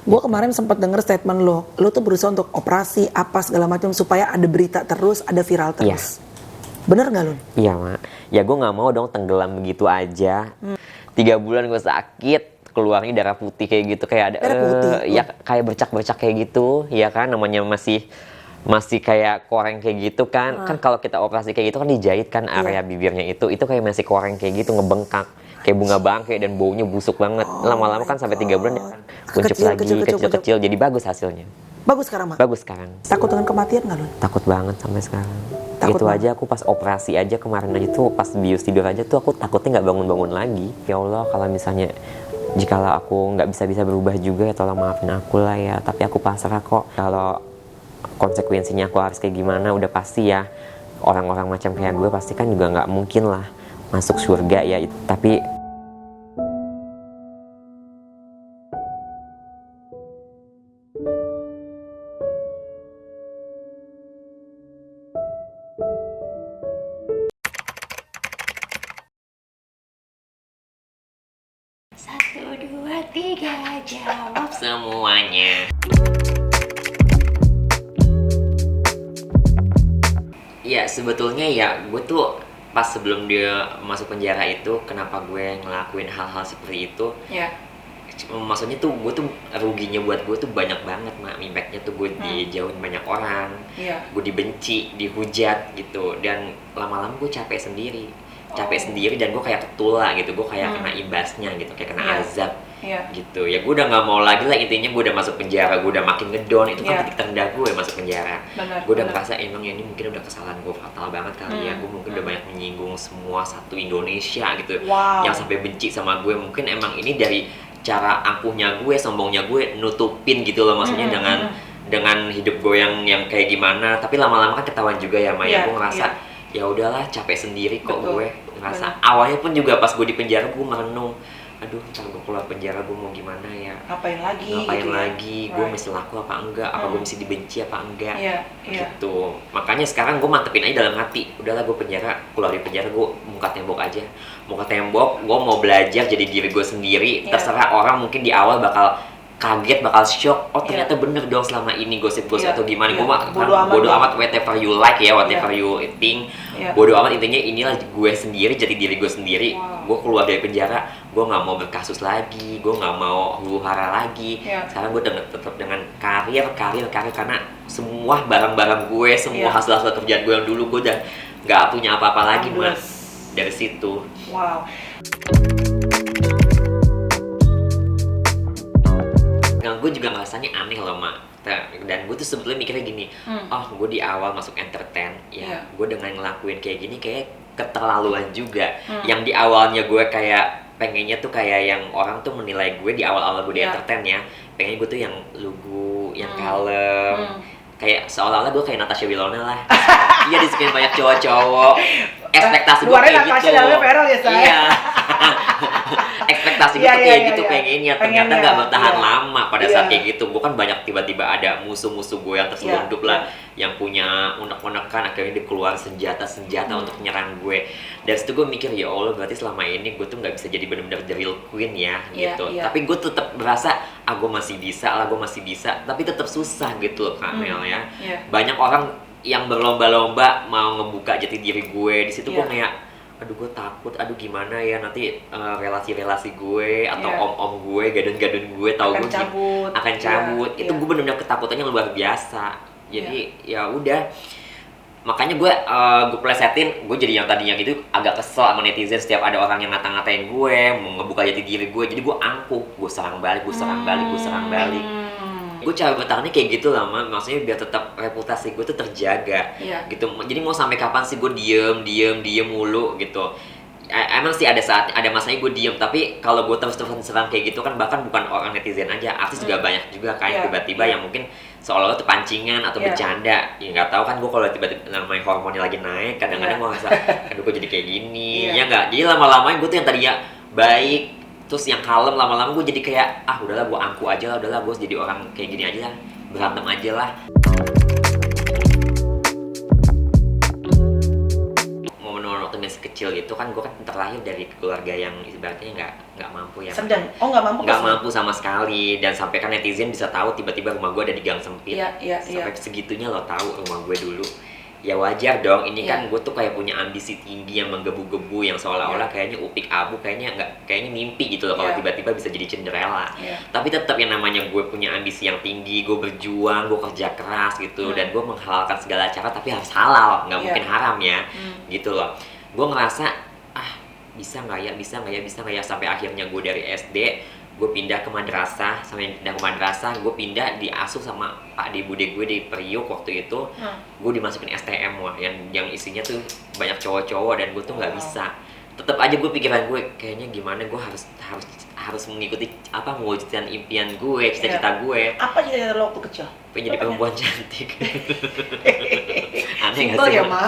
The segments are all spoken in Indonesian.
Gue kemarin sempat denger statement lo tuh berusaha untuk operasi apa segala macam supaya ada berita terus, ada viral terus. Bener nggak Lun? Iya mak, ya gue nggak mau dong tenggelam begitu aja. 3 bulan gue sakit, keluarnya darah putih kayak gitu, kayak ada ya kayak bercak-bercak kayak gitu, ya kan namanya masih kayak koreng kayak gitu kan. Kan kalau kita operasi kayak gitu kan dijahit kan area bibirnya itu kayak masih koreng kayak gitu, ngebengkak kayak bunga bangkai dan baunya busuk banget. Lama-lama kan sampai 3 bulan ya kan kuncup lagi kecil-kecil, jadi bagus hasilnya. Bagus sekarang mak? Bagus sekarang. Takut dengan kematian nggak Lun? Takut banget sampai sekarang. Takut itu banget. aja aku pas operasi aja kemarin aja tuh, pas bius tidur aja tuh aku takutnya nggak bangun-bangun lagi. Ya Allah, kalau misalnya jikalau aku nggak bisa berubah juga ya tolong maafin aku lah ya. Tapi aku pasrah kok. Kalau konsekuensinya aku harus kayak gimana udah pasti ya. Orang-orang macam kayak gue pasti kan juga nggak mungkin lah masuk surga ya. Tapi Satu, dua, tiga, jawab semuanya. Ya sebetulnya ya gue tuh pas sebelum dia masuk penjara itu, kenapa gue ngelakuin hal-hal seperti itu? Ya. Maksudnya tuh gue tuh ruginya buat gue tuh banyak banget mak. Impactnya tuh gue dijauhin banyak orang, gue dibenci, dihujat gitu, dan lama-lama gue capek sendiri dan gue kayak ketula gitu, gue kayak kena imbasnya gitu, kayak kena azab gitu ya. Gue udah nggak mau lagi lah, intinya gue udah masuk penjara, gue udah makin ngedon. Itu kan titik terendah gue masuk penjara. Gue udah merasa emang ya ini mungkin udah kesalahan gue fatal banget kali ya. Gue mungkin udah banyak menyinggung semua satu Indonesia gitu, yang sampai benci sama gue. Mungkin emang ini dari cara angkuhnya gue, sombongnya gue nutupin gitu loh, maksudnya dengan hidup gue yang kayak gimana. Tapi lama-lama kan ketahuan juga ya Maya. Gue ngerasa ya udahlah, capek sendiri kok. Gue ngerasa awalnya pun juga pas gue di penjara gue merenung, aduh ntar gue keluar penjara gue mau gimana ya, ngapain gitu lagi gue mesti laku apa enggak, apa gue mesti dibenci apa enggak gitu. Makanya sekarang gue mantepin aja dalam hati, udahlah gue penjara, keluar dari penjara gue muka tembok aja, muka tembok. Gue mau belajar jadi diri gue sendiri. Terserah orang mungkin di awal bakal kaget, bakal shock, oh ternyata bener dong selama ini gosip-gosip atau gimana. Gue mah bodo amat, whatever you like ya, whatever you think, bodo amat. Intinya inilah gue sendiri, jadi diri gue sendiri. Gue keluar dari penjara, gue nggak mau berkasus lagi, gue nggak mau huru hara lagi. Sekarang gue tetap dengan karir, karena semua barang-barang gue, semua hasil kerjaan gue yang dulu, gue udah nggak punya apa-apa lagi mas dari situ. Gue juga ngerasanya aneh loh mak, dan gue tuh sebetulnya mikirnya gini, oh gue di awal masuk entertain ya, gue dengan ngelakuin kayak gini kayak keterlaluan juga. Yang di awalnya gue kayak pengennya tuh kayak yang orang tuh menilai gue di awal-awal gue di entertain ya, pengennya gue tuh yang lugu, yang kalem, kayak seolah-olah gue kayak Natasha Wilona lah. Iya, disukain banyak cowok-cowok. Ekspektasi gue kayak gitu. Iya. Ekspektasi gue tuh kayak gitu pengennya. Ternyata nggak bertahan lama pada saat kayak gitu. Gue kan banyak tiba-tiba ada musuh-musuh gue yang terselundup lah, yang punya unek-unekan, akhirnya dia keluar senjata untuk nyerang gue. Dari situ gue mikir, ya Allah, berarti selama ini gue tuh nggak bisa jadi benar-benar the real queen ya gitu. Tapi gue tetap berasa, gue masih bisa, tapi tetap susah gitu loh Kak Mel ya. Banyak orang yang berlomba-lomba mau ngebuka jati diri gue. Di situ gue kayak, aduh gue takut, aduh gimana ya nanti relasi-relasi gue atau om-om gue, gadun-gadun gue tahu gue akan cabut. Itu gue benar-benar ketakutannya luar biasa. Jadi ya udah, makanya gue plesetin. Gue jadi yang tadinya gitu agak kesel sama netizen, setiap ada orang yang ngata-ngatain gue, mau ngebuka jati diri gue, jadi gue angkuh, gue serang balik. Gue cara bertahannya kayak gitu lah, maksudnya biar tetap reputasi gue tuh terjaga gitu. Jadi mau sampai kapan sih gue diem mulu gitu. Emang sih ada masanya gue diem, tapi kalau gue terus-terusan serang kayak gitu kan, bahkan bukan orang netizen aja, artis juga banyak juga kayak tiba-tiba yang mungkin seolah-olah tuh pancingan atau bercanda. Ya nggak tahu kan, gue kalau tiba-tiba namanya hormonnya lagi naik, kadang-kadang gue ngerasa aduh gue jadi kayak gini ya nggak. Jadi lama-lama gue tuh yang tadinya baik terus yang kalem, lama-lama gue jadi kayak udahlah gue angku aja lah, udahlah gue jadi orang kayak gini aja lah, berantem aja lah. Momen-momen waktu masih kecil kecil itu kan gue kan terlahir dari keluarga yang ibaratnya nggak mampu ya. Sedang. Oh, nggak mampu. Nggak mampu sama sekali, dan sampai kan netizen bisa tahu tiba-tiba rumah gue ada di gang sempit. Sampai segitunya lo tahu rumah gue dulu. Ya wajar dong, ini kan gue tuh kayak punya ambisi tinggi yang menggebu-gebu, yang seolah-olah kayaknya upik abu, kayaknya mimpi gitu loh kalau tiba-tiba bisa jadi Cinderella. Tapi tetap yang namanya gue punya ambisi yang tinggi, gue berjuang, gue kerja keras gitu, dan gue menghalalkan segala cara tapi harus halal, nggak mungkin haram ya, gitu loh. Gue ngerasa bisa nggak ya, sampai akhirnya gue dari SD gue pindah ke madrasah, gue pindah diasuh sama Pak De Bude gue di Priuk waktu itu. Gue dimasukin STM yang isinya tuh banyak cowok-cowok, dan gue tuh nggak bisa. Tetap aja gue pikiran gue kayaknya gimana, gue harus mengikuti mewujudkan impian gue, cita-cita gue. Apa cita-cita lo waktu kecil? Pengen jadi perempuan cantik. Aneh Simpel ya, Ma.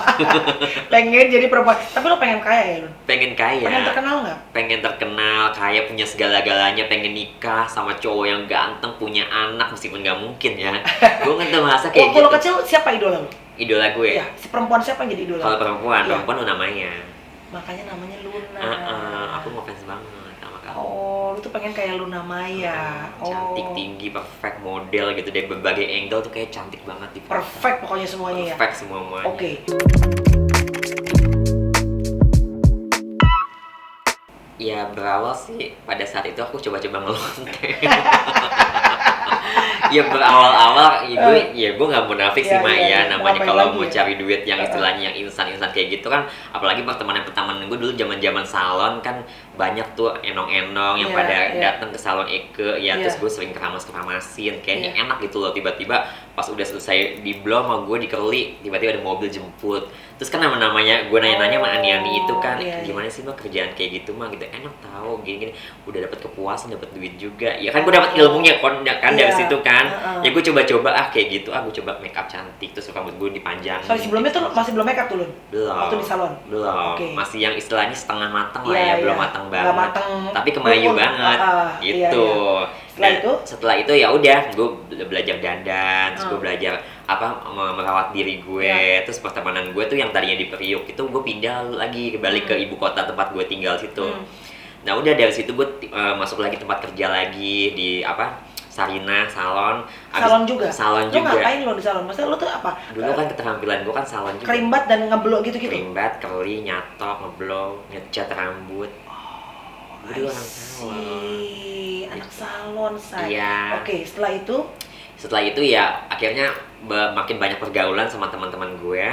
Pengen jadi perempuan, tapi lo pengen kaya ya, Lun? Pengen kaya. Pengen terkenal nggak? Pengen terkenal, kaya, punya segala-galanya, pengen nikah sama cowok yang ganteng, punya anak, meskipun nggak mungkin ya. Gue kan tuh merasa kayak gitu. Kalau kecil siapa idola lo? Idola gue? Iya, si perempuan siapa yang jadi idola? Kalau perempuan Luna Maya. Makanya namanya Luna. Aku mau fans banget sama kamu. Oh, lu tuh pengen kayak Luna Maya. Cantik, tinggi, perfect model gitu, dari berbagai angle tuh kayak cantik banget di foto. Perfect pokoknya semuanya ya. Perfect semuanya. Oke. Ya berawal sih pada saat itu aku coba-coba ngelonte. Ya berawal-awal gue nggak munafik sih Mak ya, namanya kalau mau cari duit yang istilahnya yang instan kayak gitu kan, apalagi pertemanan gue dulu zaman salon kan banyak tuh enong-enong yang pada datang ke salon Eke ya, terus gue sering keramas-keramasin, kayaknya enak gitu loh. Tiba-tiba pas udah selesai di blow sama gue di curly, tiba-tiba ada mobil jemput, terus kan namanya gue nanya-nanya sama Ani itu kan, gimana sih Mak kerjaan kayak gitu Mak gitu, enak tahu gini-gini, udah dapat kepuasan, dapat duit juga ya kan, gue dapat ilmunya kan dari situ kan. Ya gue coba-coba kayak gitu, gue coba make up cantik, terus rambut gue dipanjang. Soalnya sebelumnya tuh masih belum make up tuh Lun? Belum. Waktu di salon? Belum. Masih yang istilahnya setengah matang lah ya, belum matang banget. Tapi kemayu banget, gitu. Setelah itu ya udah, gue belajar dandan, terus gue belajar merawat diri gue. Terus pertemanan gue tuh yang tadinya di Priuk itu gue pindah lagi balik ke ibu kota tempat gue tinggal situ. Nah udah dari situ gue masuk lagi tempat kerja lagi di Sarina, salon juga. Lo ngapain lo di salon? Maksudnya lo tuh apa? Dulu kan keterampilan gue kan salon juga. Kerimbat dan ngeblok gitu-gitu? Kerimbat, curly, nyatok, ngeblok, ngecat rambut. Gue dulu anak salon. Anak salon, say. Iya. Oke, setelah itu ya akhirnya makin banyak pergaulan sama teman-teman gue.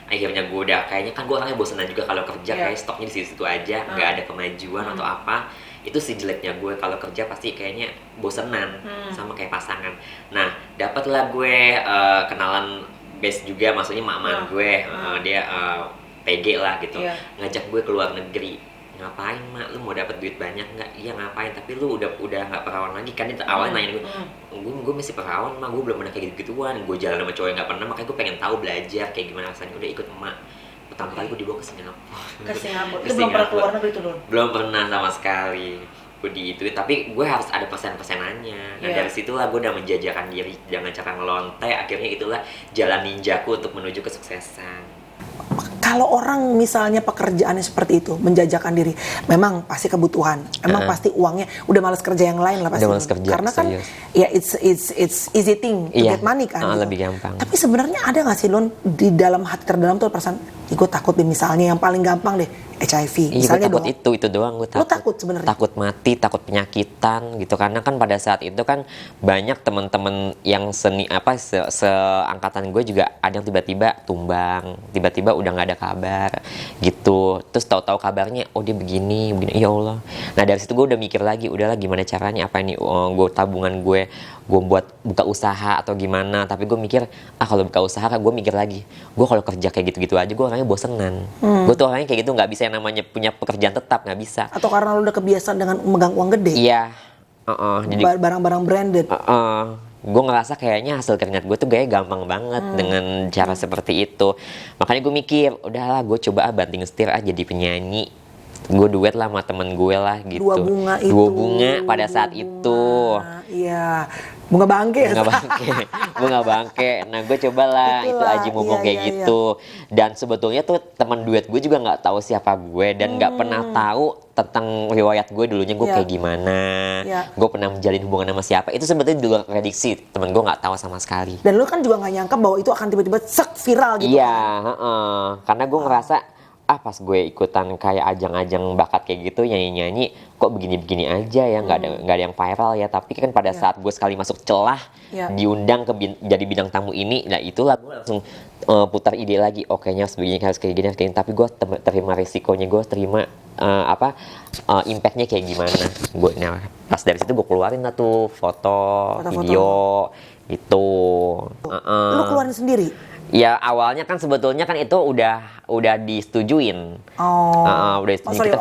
Akhirnya gue udah kayaknya kan gue orangnya bosenan juga kalau kerja, kayak stoknya di situ aja, nggak ada kemajuan atau apa. Itu sih jeleknya gue, kalau kerja pasti kayaknya bosenan sama kayak pasangan. Nah dapatlah gue kenalan best juga, maksudnya mak gue, dia PG lah gitu, ngajak gue ke luar negeri. Ngapain Mak, lu mau dapat duit banyak nggak? Iya ngapain, tapi lu udah nggak perawan lagi kan. Dia awalnya nanya gue masih perawan Mak, gue belum pernah kayak gitu-gituan, gue jalan sama cowok yang nggak pernah, makanya gue pengen tahu, belajar kayak gimana rasanya. Udah ikut emak. Pertama kali gue dibawa ke Singapura. Itu belum pernah keluar negeri tuh Lun? Belum pernah sama sekali. Gue tapi gue harus ada persen-persenannya. Nah dari situlah gue udah menjajakan diri dengan cara ngelonte. Akhirnya itulah jalan ninjaku untuk menuju kesuksesan. Kalau orang misalnya pekerjaannya seperti itu, menjajakan diri, memang pasti kebutuhan, memang pasti uangnya, udah malas kerja yang lain lah pasti. Udah malas kerja, karena kan ya it's easy thing to get money kan. Gitu. Lebih gampang. Tapi sebenarnya ada nggak sih Lun di dalam hati terdalam tuh perasaan, gue takut deh, misalnya yang paling gampang deh HIV, misalnya gue takut itu doang, gue takut. Lu takut sebenarnya? Takut mati, takut penyakitan gitu, karena kan pada saat itu kan banyak teman-teman yang seangkatan gue juga ada yang tiba-tiba tumbang, tiba-tiba udah nggak ada kabar gitu. Terus tahu-tahu kabarnya, oh dia begini, ya Allah. Nah dari situ gue udah mikir lagi, udahlah gimana caranya, apa ini gue tabungan gue buat buka usaha atau gimana. Tapi gue mikir, kalau buka usaha kan gue mikir lagi, gue kalau kerja kayak gitu-gitu aja gue orangnya bosenan. Gue tuh orangnya kayak gitu, nggak bisa yang namanya punya pekerjaan tetap, nggak bisa. Atau karena lu udah kebiasaan dengan memegang uang gede? Iya. Jadi barang-barang branded. Gue ngerasa kayaknya hasil keringat gue tuh kayak gampang banget dengan cara seperti itu. Makanya gue mikir, udahlah gue coba banting setir aja jadi penyanyi. Gue duet lah sama temen gue lah gitu. Dua bunga pada saat itu. Iya. Bunga bangke ya. bunga bangke, bunga bangke. Nah gue cobalah itu Itulah, Aji ngomong iya, kayak iya, gitu. Dan sebetulnya tuh teman duet gue juga nggak tahu siapa gue dan nggak pernah tahu tentang riwayat gue dulunya gue Iya. kayak gimana. Iya. Gue pernah menjalin hubungan sama siapa. Itu sebetulnya di luar prediksi temen gue nggak tahu sama sekali. Dan lu kan juga nggak nyangka bahwa itu akan tiba-tiba sek viral gitu. Iya, heeh. Karena gue ngerasa pas gue ikutan kayak ajang-ajang bakat kayak gitu nyanyi-nyanyi kok begini-begini aja ya nggak ada yang viral ya, tapi kan pada saat gue sekali masuk celah diundang ke jadi bintang tamu ini, nah itulah gue langsung putar ide lagi, kayaknya harus kayak gini, tapi gue terima risikonya, gue terima impactnya kayak gimana. Nah pas dari situ gue keluarin lah tuh foto, video itu. Lu keluarin sendiri? Ya awalnya kan sebetulnya kan itu udah disetujuin. Udah disetujuin,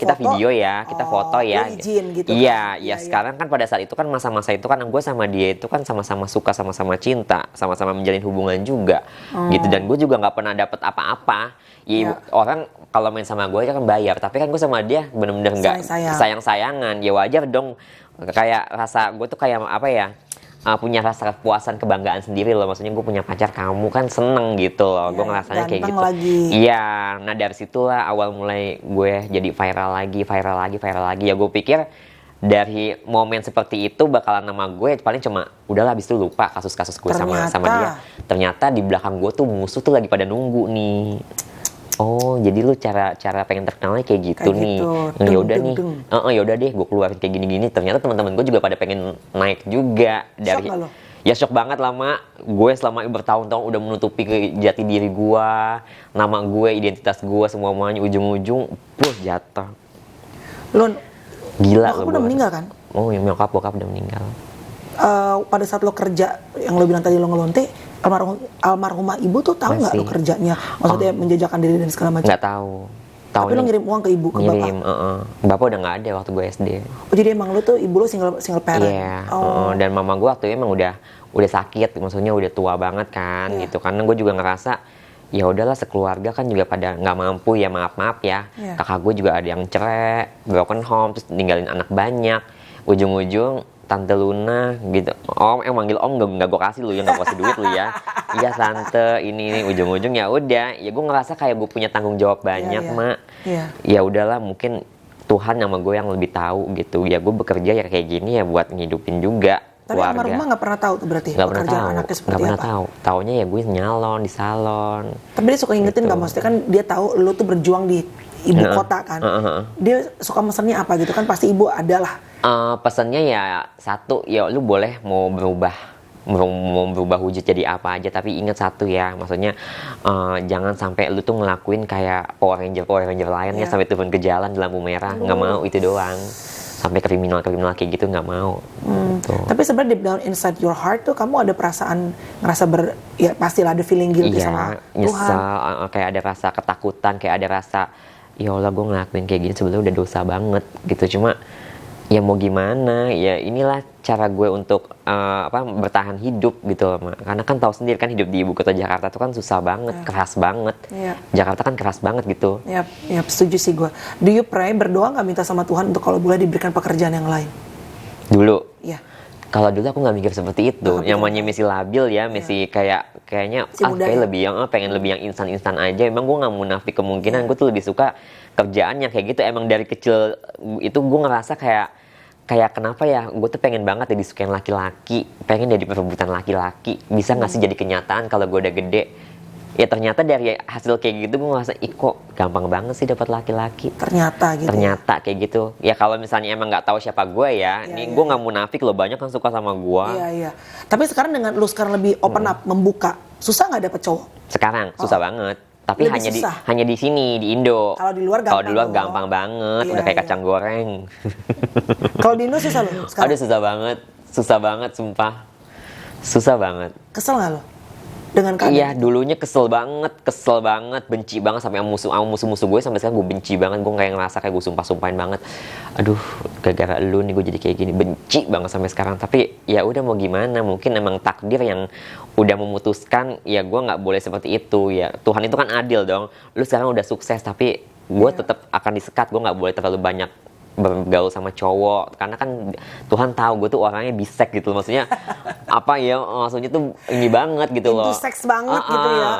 kita video ya, kita foto ya. Izin gitu. Iya, ya sekarang kan pada saat itu kan masa-masa itu kan gue sama dia itu kan sama-sama suka, sama-sama cinta, sama-sama menjalin hubungan juga, gitu. Dan gue juga nggak pernah dapet apa-apa. Orang kalau main sama gue kan bayar, tapi kan gue sama dia bener-bener nggak sayang-sayangan. Ya wajar dong, kayak rasa gue tuh kayak apa ya? Punya rasa kepuasan, kebanggaan sendiri loh, maksudnya gue punya pacar, kamu kan seneng gitu loh, gue ngerasanya kayak gitu. Iya, nah dari situlah awal mulai gue jadi viral lagi. Ya gue pikir dari momen seperti itu bakalan nama gue paling cuma udahlah habis itu lupa kasus-kasus gue sama dia. Ternyata di belakang gue tuh musuh tuh lagi pada nunggu nih. Oh, jadi lu cara pengen terkenalnya kayak gitu nih. Ya udah nih. Ya udah deh, gue keluarin kayak gini-gini. Ternyata teman-teman gue juga pada pengen naik juga dari. Ya shock banget lama. Gue selama bertahun-tahun udah menutupi jati diri gue, nama gue, identitas gue, semuanya ujung-ujung jatuh. Lu gila lu udah meninggal kan? Oh, yang bokap udah meninggal. Pada saat lo kerja yang lo bilang tadi lo ngelonte, almarhumah ibu tuh tahu nggak lo kerjanya, maksudnya menjajakan diri dan segala macam? Nggak tahu. Tapi lo ngirim uang ke ibu, ke bapak? Bapak udah nggak ada waktu gue SD. Oh jadi emang lo tuh ibu lo single parent? Iya. Dan mama gue waktu itu emang udah sakit, maksudnya udah tua banget kan, gitu. Karena gue juga ngerasa ya udahlah sekeluarga kan juga pada nggak mampu ya, maaf ya. Kakak gue juga ada yang cerai, broken home, terus ninggalin anak banyak. Ujung-ujung Tante Luna gitu, om manggil om nggak gue kasih lu ya, nggak kasih duit lu ya. Iya tante ini ujung-ujung ya udah, ya gue ngerasa kayak gue punya tanggung jawab banyak mak. Ya udahlah mungkin Tuhan sama gue yang lebih tahu gitu. Ya gue bekerja ya kayak gini ya buat ngidupin juga. Tapi almarhumah nggak pernah tahu tuh berarti pekerjaan anaknya seperti apa? Nggak pernah tahu. Taunya ya gue nyalon di salon. Tapi dia suka ingetin nggak, maksudnya kan dia tahu lu tuh berjuang di ibu kota kan. Dia suka mesennya apa gitu kan, pasti ibu adalah. Pesannya ya satu, ya lu boleh mau berubah wujud jadi apa aja, tapi ingat satu ya, maksudnya jangan sampai lu tuh ngelakuin kayak Power Ranger lain ya, sampai turun ke jalan di lampu merah, nggak mau itu doang. Sampai kriminal kayak gitu nggak mau. Gitu. Tapi sebenarnya deep down inside your heart tuh kamu ada perasaan ngerasa ya pastilah ada feeling guilty sama Tuhan. Nyesal, kayak ada rasa ketakutan, kayak ada rasa ya Allah gue ngelakuin kayak gini sebenarnya udah dosa banget gitu. Cuma ya mau gimana, ya inilah cara gue untuk bertahan hidup gitu loh, karena kan tahu sendiri kan hidup di ibu kota Jakarta tuh kan susah banget, keras banget. Jakarta kan keras banget gitu. Ya, setuju sih gue. Do you pray, berdoa nggak minta sama Tuhan untuk kalau boleh diberikan pekerjaan yang lain? Dulu? Iya. Kalau dulu aku nggak mikir seperti itu. Namanya masih labil ya, masih kayaknya kayak lebih yang pengen lebih yang instan aja. Emang gue nggak munafik kemungkinan gue tuh lebih suka kerjaan yang kayak gitu. Emang dari kecil itu gue ngerasa kayak kenapa ya gue tuh pengen banget ya disukain laki-laki, pengen jadi perebutan laki-laki. Bisa nggak sih jadi kenyataan kalau gue udah gede? Ya ternyata dari hasil kayak gitu gue ngerasa kok gampang banget sih dapat laki-laki. Ternyata kayak gitu. Ya kalau misalnya emang nggak tahu siapa gue ya, gue nggak munafik loh, banyak kan suka sama gue. Iya. Tapi sekarang dengan lu sekarang lebih open up, membuka, susah nggak dapet cowok? Sekarang susah banget. Tapi hanya di sini, di Indo. Kalau di luar gampang banget, udah kayak kacang goreng. Kalau di Indo susah loh sekarang? Aduh susah banget, sumpah. Susah banget. Kesel nggak lo? Dengan keadaan? Iya, dulunya kesel banget, benci banget sampai musuh-musuh gue sampai sekarang gue benci banget, gue kayak ngerasa kayak gue sumpah-sumpahin banget. Aduh, gara-gara lu nih gue jadi kayak gini, benci banget sampai sekarang. Tapi ya udah mau gimana, mungkin emang takdir yang udah memutuskan, ya gue nggak boleh seperti itu ya. Tuhan itu kan adil dong. Lu sekarang udah sukses, tapi gue tetap akan disekat, gue nggak boleh terlalu banyak bergaul sama cowok, karena kan Tuhan tahu gue tuh orangnya bisek gitu, maksudnya apa ya, maksudnya tuh ini banget gitu loh, Into seks banget gitu ya.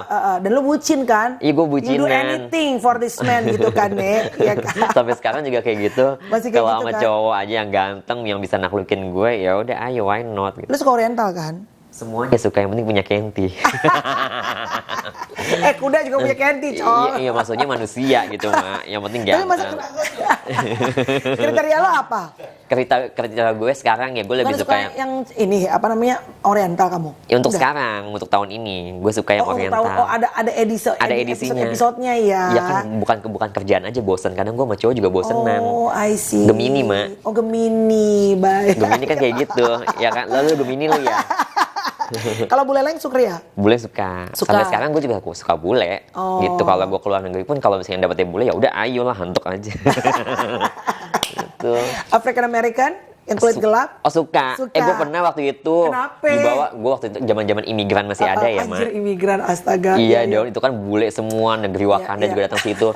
Dan lu bucin kan? Iya, gue bucin, You do man. anything for this man gitu kan, Nek. Ya kan? Sampai sekarang juga kayak gitu. Masih kayak Kalau gitu sama kan? cowok aja yang ganteng yang bisa naklukin gue, ya udah ayo, why not gitu. Lu suka oriental kan? Semuanya suka, yang penting punya Kenti. Kuda juga punya Kenti, Iya, cowok. iya, maksudnya manusia gitu, Mak. Yang penting Tapi masa ganteng. kriteria lo apa? Kriteria gue sekarang ya, gue lebih Bukan suka yang ini apa namanya, oriental kamu? ya, untuk Udah? sekarang, untuk tahun ini gue suka yang Oh, oriental. ada Ada edisinya. episodenya ya. Ya kan, bukan kerjaan aja bosen, kadang gue sama cowok juga bosenan. Oh, I see. Gemini, Mak. Oh, Gemini, baik. Gemini kan kayak gitu, ya kan? Lalu Gemini lu ya. Kalau bule lain suka ya? Bule suka. Suka. Sampai sekarang gue juga suka bule. Oh. Gitu. Kalau gue keluar negeri pun, kalau misalnya dapetnya bule, ya udah ayolah, hantuk aja. Gitu. African American yang kulit gelap? Oh, suka. Suka. Gue pernah waktu itu Kenapa? dibawa, gue waktu itu zaman imigran masih ada ya, Anjir, Mak. imigran, astaga. Iya dong, itu kan bule semua, negeri Wakanda iya. juga datang situ.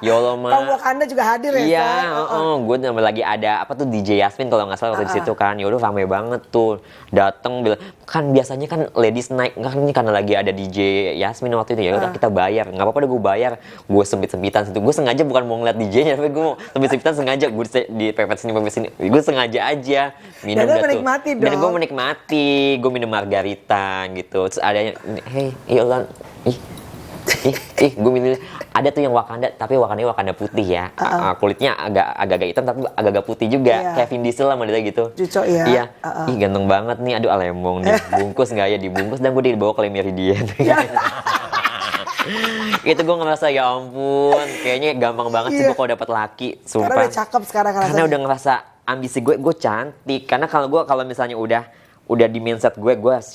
Ya Allah, Mak. Kaum Wakanda juga hadir ya? Iya, San? gue lagi ada apa tuh, DJ Yasmin kalau nggak salah waktu di situ kan. Ya udah rame banget tuh. Dateng bilang, kan biasanya kan ladies night, kan ini karena lagi ada DJ Yasmin waktu itu, ya udah kita bayar. Nggak apa-apa deh, gue bayar. Gue sempit-sempitan situ. Gue sengaja bukan mau ngeliat DJ-nya, tapi gue mau sempit-sempitan sengaja. Gue di pepet sini. Gue sengaja aja minum Dan lu dah tuh. menikmati Dan gue dong. menikmati. Gue minum margarita gitu. Terus adanya, hey, Yolan, gue minum. Ada tuh yang Wakanda, tapi Wakanda putih ya. Kulitnya agak hitam, tapi agak putih juga. Iya. Kayak Vin Diesel lah modelnya gitu. Cucok ya? Iya. Ih, ganteng banget nih. Aduh, alemong nih. Bungkus nggak ya? Dibungkus dan gue dibawa ke Le Meridien. Itu gue ngerasa, ya ampun, kayaknya gampang banget sih Iya. gue kalau dapet laki, Karena sumpah. udah cakep sekarang Karena rasanya. udah ngerasa ambisi gue cantik. Karena kalau misalnya udah di mindset gue harus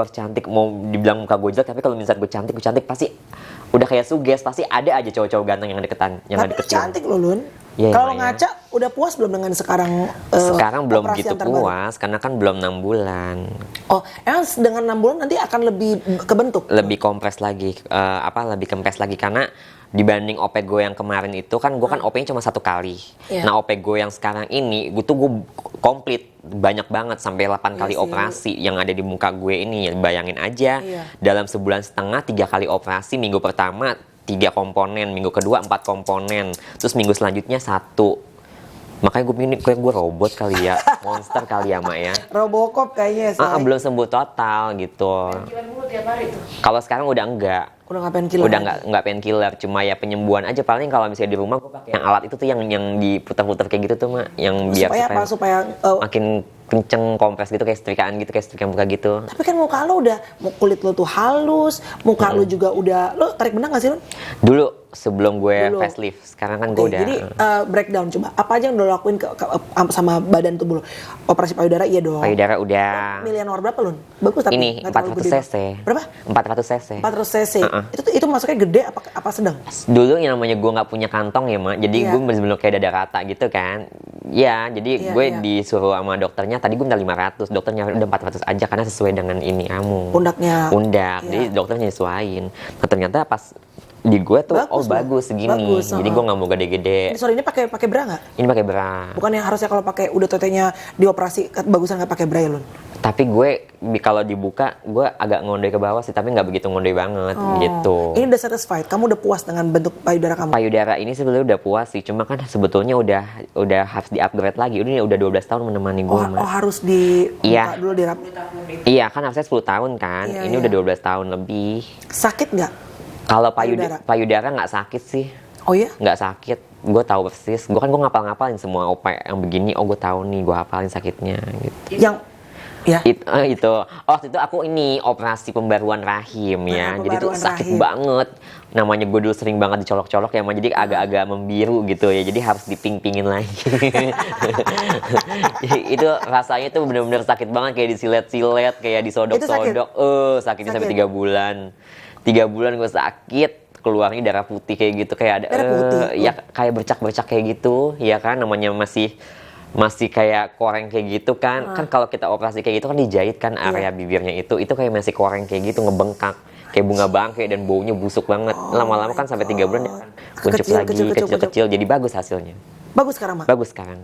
cantik, mau dibilang muka gue jelek, tapi kalau mindset gue cantik pasti udah kayak suges, pasti ada aja cowok-cowok ganteng yang deketan, yang Tapi lu deketin. cantik loh, Lun. Iya, Kalau lumayan. ngaca, udah puas belum dengan sekarang? Sekarang belum operasi gitu yang terbaru? puas, karena kan belum 6 bulan. Oh, emang dengan 6 bulan nanti akan lebih kebentuk? Lebih kompres lagi, lebih kempes lagi, karena dibanding OP gue yang kemarin itu kan, gue kan OP-nya cuma 1 kali. Iya. Nah, OP gue yang sekarang ini, gue komplit, banyak banget, sampai 8 kali sih. operasi yang ada di muka gue ini. Ya, bayangin aja, Iya. dalam sebulan setengah 3 kali operasi, minggu pertama 3 komponen, minggu kedua 4 komponen, terus minggu selanjutnya 1. Makanya gue pikir kayak gue robot kali ya, monster kali ya, Mak ya. Robocop kayaknya, Say. Belum sembuh total gitu. Penkilan mulu tiap hari tuh. Kalau sekarang udah enggak. Udah nggak painkiller Udah lagi? nggak painkiller, cuma ya penyembuhan aja. Paling kalau misalnya di rumah gue pakai yang alat itu tuh, yang diputar-putar kayak gitu tuh, Mak, yang biar Supaya apa? Supaya makin kenceng, kompres gitu, kayak setrikaan gitu, kayak setrika muka gitu. tapi kan muka lo udah, kulit lo tuh halus, muka lo juga udah, lo tarik benang gak sih, Lun? Dulu sebelum gue Dulu. facelift, sekarang kan gue Oke, udah. jadi breakdown coba, apa aja yang udah lo lakuin sama badan tubuh lo? Operasi payudara iya dong. Payudara udah. Milian nomor berapa, Lun? Bagus tapi Ini nggak terlalu 400 gede. cc. Berapa? 400 cc. 400 cc. Itu masuknya gede apa sedang? Dulu yang namanya gue nggak punya kantong ya, Mak, jadi Iya. gue bener-bener kayak dada rata gitu kan. Ya, jadi Iya, gue iya. disuruh sama dokternya, tadi gue minta 500, dokternya udah 400 aja karena sesuai dengan ini kamu. Pundaknya. Pundak, Iya. jadi dokternya nyesuaiin. Nah, ternyata pas di gue tuh, Bagus, bagus loh. segini. Bagus, Jadi gue nggak mau gede-gede. Sorry, ini pakai bra nggak? Ini pakai bra. Bukan yang harusnya kalau pakai udah tetenya dioperasi bagusan nggak pakai bra ya, Lun? Tapi gue kalau dibuka, gue agak ngondoi ke bawah sih, tapi nggak begitu ngondoi banget gitu. Ini udah satisfied, kamu udah puas dengan bentuk payudara kamu? Payudara ini sebenarnya udah puas sih, cuma kan sebetulnya udah harus di-upgrade lagi. Ini udah 12 tahun menemani gue, Oh, Mak. harus di Iya. buka dulu dirap. Iya, kan harusnya 10 tahun kan. Iya, Ini iya. udah 12 tahun lebih. Sakit nggak? Kalau Payudara. payudara nggak sakit sih. Oh ya? Nggak sakit. Gue tahu persis. Gue ngapalin semua OP yang begini. Oh, gue tahu nih, gue hafalin sakitnya gitu. Yang ya. Itu. Waktu itu aku ini operasi pembaruan rahim ya. Jadi tuh pembaruan sakit rahim. banget. Namanya gue dulu sering banget dicolok-colok ya, Jadi agak-agak membiru gitu ya. Jadi harus diping-pingin lagi. Itu rasanya tuh bener-bener sakit banget, kayak disilet-silet, kayak disodok-sodok. Sakitnya sampai Sakit. 3 bulan. 3 bulan gue sakit. Keluarnya darah putih kayak gitu, kayak ada Darah putih? ya kayak bercak-bercak kayak gitu, ya kan, namanya masih masih kayak koreng kayak gitu kan. Kan kalau kita operasi kayak gitu kan dijahit kan area bibirnya itu kayak masih koreng kayak gitu, ngebengkak kayak bunga bangkai dan baunya busuk banget. Lama-lama kan sampai 3 bulan dia akan kuncup lagi kecil-kecil, jadi bagus hasilnya. Bagus sekarang, Mak? Bagus sekarang.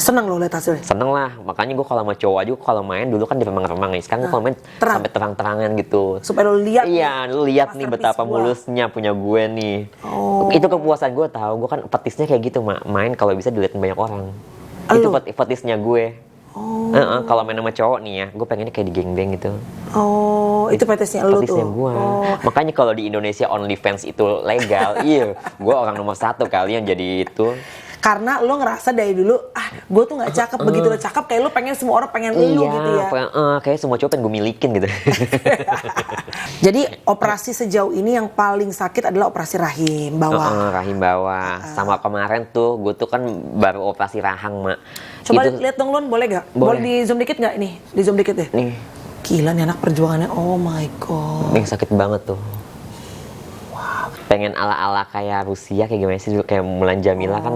Seneng lo lihat hasilnya? Seneng lah, makanya gue kalau sama cowok aja kalau main dulu kan di remang-remang nih, sekarang gue kalau main terang. sampai terang-terangan gitu. Supaya lo lihat. Iya, lu lihat nih masterpiece betapa gua. mulusnya punya gue nih. Itu kepuasan gue tahu, gue kan petisnya kayak gitu, main kalau bisa dilihatin banyak orang. Itu petisnya gue. Kalau main sama cowok nih ya, gue pengennya kayak di geng-geng gitu. Itu fetishnya lo tuh. Petisnya gue. Makanya kalau di Indonesia OnlyFans itu legal, iya, gue orang nomor 1 kali yang jadi itu. Karena lo ngerasa dari dulu, gue tuh nggak cakep, begitu lo cakep kayak lo pengen semua orang pengen lo gitu ya. Kayak semua cowok pengen gue milikin gitu. Jadi operasi sejauh ini yang paling sakit adalah operasi rahim bawah. Rahim bawah. Sama kemarin tuh, gue tuh kan baru operasi rahang, Mak. Coba Itu, lihat dong Lon, boleh gak? Boleh. Boleh di zoom dikit gak ini? Di zoom dikit ya? nih, Gila nih anak perjuangannya, oh my god. yang sakit banget tuh. Pengen ala-ala kayak Rusia kayak gimana sih dulu, kayak Mulan Jamila kan.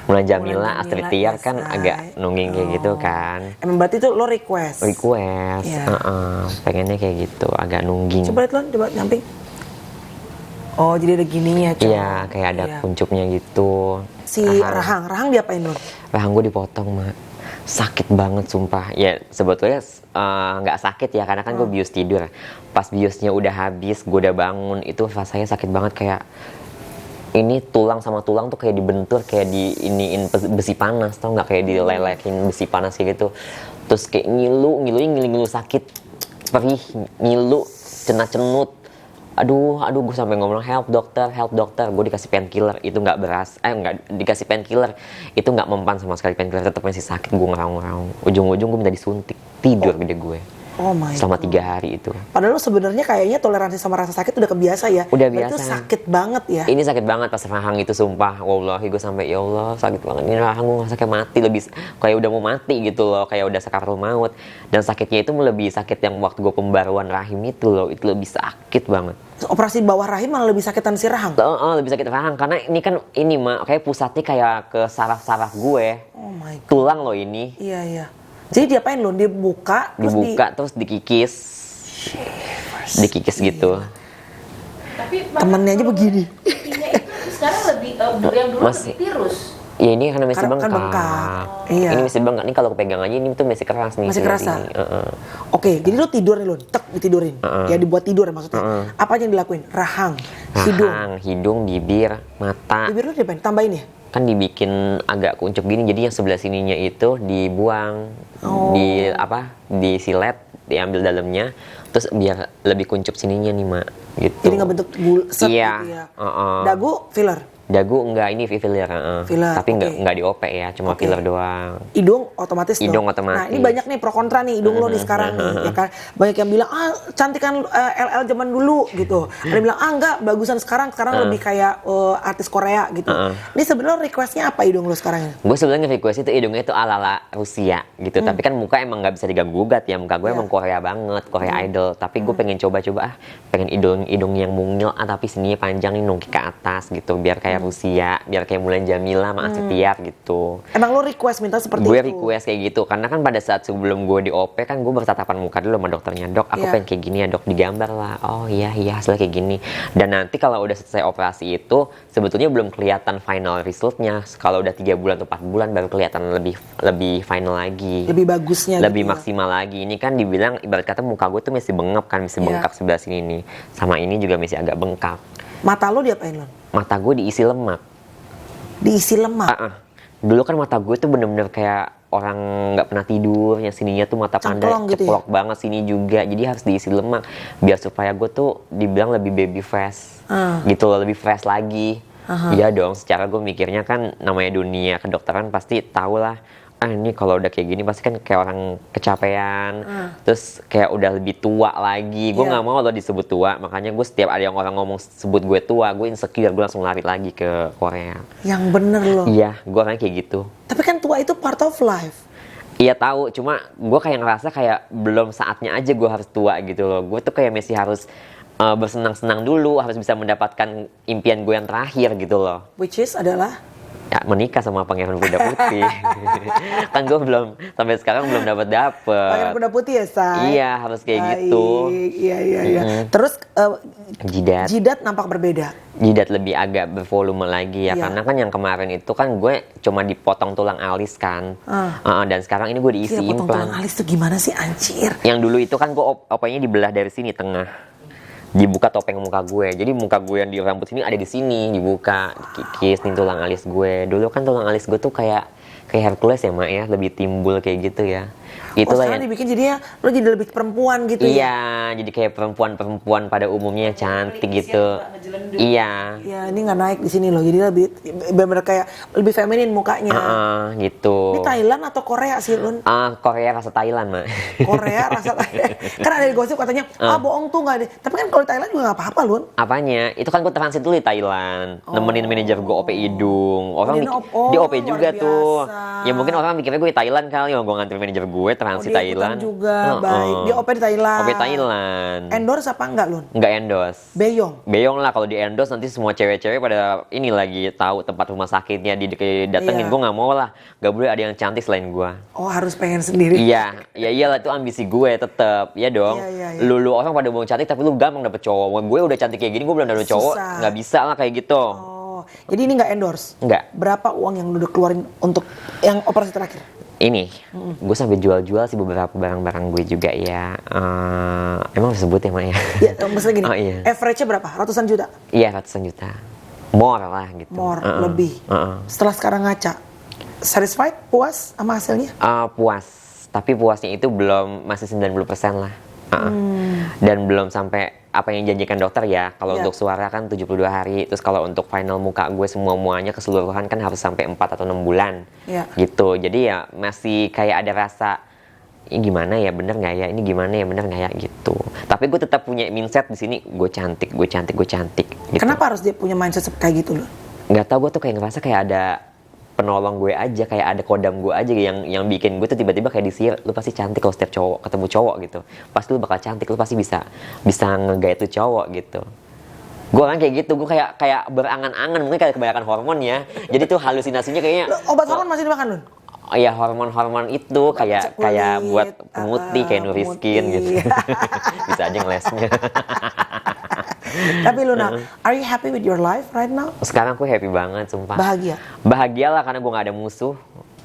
Mulan Jamila, Astrid Tiar kan agak nungging kayak gitu kan. Emang berarti itu lo request? Request, pengennya kayak gitu, agak nungging. Coba lihat Lon, coba nyamping. Oh jadi ada gininya coba. Iya, kayak ada kuncupnya gitu. Si rahang diapain Lon? Rahang gue dipotong, Mak. Sakit banget sumpah. Ya sebetulnya nggak sakit ya, karena kan gue bius tidur. Pas biusnya udah habis, gue udah bangun, itu rasanya sakit banget, kayak ini tulang sama tulang tuh kayak dibentur, kayak di iniin besi panas, tau nggak, kayak dilelekin besi panas kayak gitu. Terus kayak ngilu sakit, perih, ngilu, cenut. Aduh, gue sampai ngomong help dokter, gue dikasih painkiller, itu nggak dikasih painkiller, itu nggak mempan sama sekali painkiller, tetap masih sakit, gue ngeraung, ujung-ujung gue minta disuntik, tidur gede gue. Selama 3 hari itu. Padahal lo sebenarnya kayaknya toleransi sama rasa sakit udah kebiasa ya. Udah berarti biasa. itu sakit banget ya. Ini sakit banget pas rahang itu sumpah. Wallahi gue sampai ya Allah sakit banget. Ini rahang gue ngerasa kayak mati, lebih kayak udah mau mati gitu loh, kayak udah sakaratul maut. Dan sakitnya itu lebih sakit yang waktu gue pembaruan rahim itu loh, itu lebih sakit banget. Operasi bawah rahim malah lebih sakitan si rahang. Lebih sakit rahang karena ini kan Mak, kayak pusatnya kayak ke saraf-saraf gue. Oh my god. Tulang loh ini. Iya. Jadi diapain lo? Dibuka terus dikikis. Dikikis gitu. Tapi temennya aja begini. intinya itu sekarang lebih yang dulu lebih tirus. Ya ini karena masih Kan bengkak. bengkak. Iya. Ini masih bengkak. Ini kalau kepegang aja ini tuh masih keras nih. Masih kerasa. Ini. Oke, jadi lo tidur nih lo, ditidurin. Ya dibuat tidur ya maksudnya. Apa aja yang dilakuin? Rahang, hidung, bibir, mata. Bibir lo diapain? Tambahin ya? Kan dibikin agak kuncup gini, jadi yang sebelah sininya itu dibuang, disilet, diambil dalamnya, terus biar lebih kuncup sininya nih Mak, gitu. Jadi nggak bentuk set iya. gitu ya. Dagu filler. Dagu enggak, ini filler, Filler, tapi enggak di OP ya, cuma filler doang. Hidung otomatis dong. Nah ini banyak nih pro kontra nih hidung lo nih sekarang nih, ya kan. Banyak yang bilang cantikan LL zaman dulu gitu. Ada yang bilang enggak, bagusan sekarang lebih kayak artis Korea gitu. Ini sebenarnya requestnya apa hidung lo sekarang? Gue sebenarnya request itu hidungnya itu ala Rusia gitu, tapi kan muka emang nggak bisa diganggu gugat ya, muka gue emang Korea banget, Korea idol. Tapi gue pengen coba pengen hidung yang mungil, tapi sininya panjang nih, nongki ke atas gitu, biar kayak Rusia, biar kayak Mulan Jamila sama Astrid Tiar gitu. Emang lo request minta seperti gue itu? Gue request kayak gitu, karena kan pada saat sebelum gue di OP kan gue bertatapan muka dulu sama dokternya, dok aku pengen kayak gini ya dok, digambar lah, oh iya hasilnya kayak gini. Dan nanti kalau udah selesai operasi itu sebetulnya belum kelihatan final resultnya, kalau udah 3 bulan atau 4 bulan baru kelihatan lebih final lagi, lebih bagusnya, lebih gitu maksimal lagi. Ini kan dibilang ibarat kata muka gue tuh masih bengap kan, masih bengkak sebelah sini nih, sama ini juga masih agak bengkak. Mata lo diapain lo? Mata gue diisi lemak. Diisi lemak? Dulu kan mata gue tuh bener-bener kayak orang nggak pernah tidur, yang sininya tuh mata pandai gitu ceplok banget, sini juga, jadi harus diisi lemak biar supaya gue tuh dibilang lebih baby fresh gitu loh, lebih fresh lagi. Iya dong, secara gue mikirnya kan namanya dunia kedokteran pasti tahu lah, ini kalau udah kayak gini pasti kan kayak orang kecapean, terus kayak udah lebih tua lagi. Gue nggak mau lo disebut tua, makanya gue setiap ada yang orang ngomong sebut gue tua, gue insecure, gue langsung lari lagi ke Korea. Yang bener loh. Iya, gue orangnya kayak gitu. Tapi kan tua itu part of life. Iya tahu, cuma gue kayak ngerasa kayak belum saatnya aja gue harus tua gitu loh. Gue tuh kayak masih harus bersenang-senang dulu, harus bisa mendapatkan impian gue yang terakhir gitu loh. Which is adalah? Ya, menikah sama Pangeran Kuda Putih. Kan gue belum, sampai sekarang belum dapet. Pangeran Kuda Putih ya, Say? Iya, harus kayak gitu. Iya. Terus jidat nampak berbeda. Jidat lebih agak bervolume lagi ya, karena kan yang kemarin itu kan gue cuma dipotong tulang alis kan. Dan sekarang ini gue diisi potong implan. tulang alis tuh gimana sih, anjir? Yang dulu itu kan gue openya dibelah dari sini tengah. Dibuka topeng muka gue, jadi muka gue yang di rambut sini ada di sini, dibuka, kikis nih tulang alis gue. Dulu kan tulang alis gue tuh kayak Hercules ya Mak ya, lebih timbul kayak gitu ya. Itulah sekarang dibikin jadinya lo jadi lebih perempuan gitu ya? Iya, jadi kayak perempuan pada umumnya cantik gitu. Iya. Ya ini nggak naik di sini loh, jadi lebih benar-benar kayak lebih feminin mukanya. Gitu. Ini Thailand atau Korea sih Lun? Korea rasa Thailand Mak. Korea rasa Thailand. Kan ada di gosip katanya, bohong tuh nggak ada. Tapi kan kalau di Thailand juga nggak apa-apa Lun. Apanya? Itu kan gue transit dulu di Thailand, nemenin manajer gue OP hidung. Orang di OP juga tuh. Ya mungkin orang mikirnya gue di Thailand kali, gue nganterin manajer gue transit Thailand juga. Baik, dia OP di Thailand. OP Thailand. Endorse apa enggak Lun? Enggak endorse. Beyong Lah kalau di endorse nanti semua cewek-cewek pada ini lagi tahu tempat rumah sakitnya datengin. Gue nggak mau lah, nggak boleh ada yang cantik selain gue. Oh harus pengen sendiri. Iya, ya iyalah itu ambisi gue tetep, ya dong. Iya. Lu orang pada mau cantik tapi lu gampang dapet cowok. Gue udah cantik kayak gini, gue belum dapet cowok, nggak bisa lah kayak gitu. Oh, jadi ini nggak endorse? Nggak. Berapa uang yang lu udah keluarin untuk yang operasi terakhir? Ini, gue sampai jual-jual sih beberapa barang-barang gue juga ya. Emang disebut ya Mak ya? Ya, maksudnya gini, iya. Average-nya berapa? Ratusan juta? Iya, ratusan juta. More lah gitu. Lebih. Setelah sekarang ngaca, satisfied? Puas sama hasilnya? Puas, tapi puasnya itu belum, masih 90% lah. Dan belum sampai apa yang janjikan dokter ya. Kalau untuk suara kan 72 hari. Terus kalau untuk final muka gue semuanya keseluruhan kan harus sampai 4 atau 6 bulan. Gitu. Jadi ya masih kayak ada rasa ini gimana ya, bener nggak ya? Ini gimana ya, bener nggak ya? Gitu. Tapi gue tetap punya mindset di sini, gue cantik. Gitu. Kenapa harus dia punya mindset kayak gitu loh? Nggak tahu, gue tuh kayak ngerasa kayak ada penolong gue aja, kayak ada kodam gue aja yang bikin gue tuh tiba-tiba kayak disihir, lu pasti cantik kalau setiap cowok ketemu cowok gitu, pasti lu bakal cantik, lu pasti bisa ngegait tuh cowok gitu. Gue kan kayak gitu, gue kayak berangan-angan, mungkin kayak kebanyakan hormon ya, jadi tuh halusinasinya kayaknya. Obat hormon masih dimakan Lun? Oh iya, hormon itu kayak buat pemutih, kayak Nuriskin gitu. Bisa aja ngelesnya. Tapi Luna, are you happy with your life right now? Sekarang aku happy banget, sumpah. Bahagia lah karena gue gak ada musuh.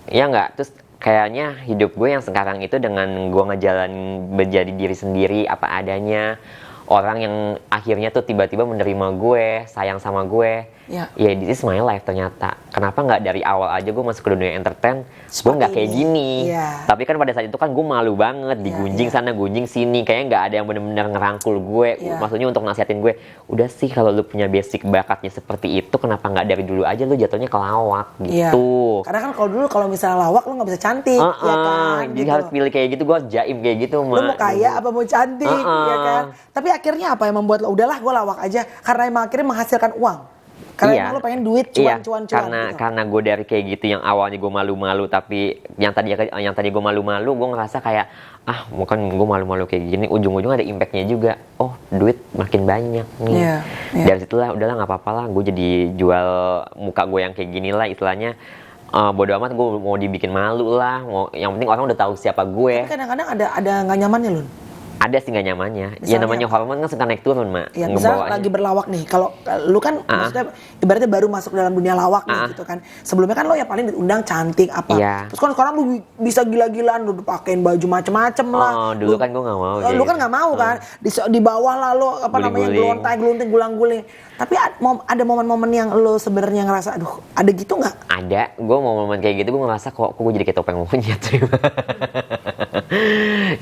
Ya nggak? Terus kayaknya hidup gue yang sekarang itu dengan gue ngejalanin menjadi diri sendiri apa adanya. Orang yang akhirnya tuh tiba-tiba menerima gue, sayang sama gue. Ya, this is my life ternyata. Kenapa nggak dari awal aja gue masuk ke dunia entertain, gue nggak kayak gini. Tapi kan pada saat itu kan gue malu banget, digunjing sana, gunjing sini. Kayaknya nggak ada yang benar-benar ngerangkul gue. Maksudnya untuk nasihatin gue, udah sih kalau lu punya basic bakatnya seperti itu, kenapa nggak dari dulu aja lu jatuhnya ke lawak gitu. Karena kan kalau dulu kalau misalnya lawak lu nggak bisa cantik, ya kan? Jadi harus pilih kayak gitu, gue jaim kayak gitu. Lu mau kaya apa mau cantik, ya kan? Tapi akhirnya apa yang membuat lo, udahlah gue lawak aja, karena emang akhirnya menghasilkan uang. Karena emang lo pengen duit, cuan. Karena gue dari kayak gitu yang awalnya gue malu-malu, tapi yang tadi gue malu-malu, gue ngerasa kayak bukan gue malu-malu kayak gini, ujung-ujungnya ada impactnya juga. Oh, duit makin banyak nih. Dari situlah udahlah nggak apa-apa lah, gue jadi jual muka gue yang kayak gini lah istilahnya. Bodo amat, gue mau dibikin malu lah, yang penting orang udah tahu siapa gue. Tapi kadang-kadang ada nggak nyamannya Lun. Ada sih nggak nyamannya. Ya namanya hormon kan suka naik turun, Mak. Ya, misalnya lagi berlawak nih. Kalau lu kan maksudnya ibaratnya baru masuk dalam dunia lawak nih gitu kan. Sebelumnya kan lo ya paling diundang cantik apa. Terus kan sekarang lu bisa gila-gilaan, lu pakein baju macem-macem lah. Dulu kan gue nggak mau. Lu kan nggak mau kan. Di bawah lah lo gelunting, gulang-guling. Tapi ada momen-momen yang lo sebenarnya ngerasa, aduh, ada gitu nggak? Ada. Gue momen kayak gitu gue ngerasa kok gue jadi kayak topeng monyet.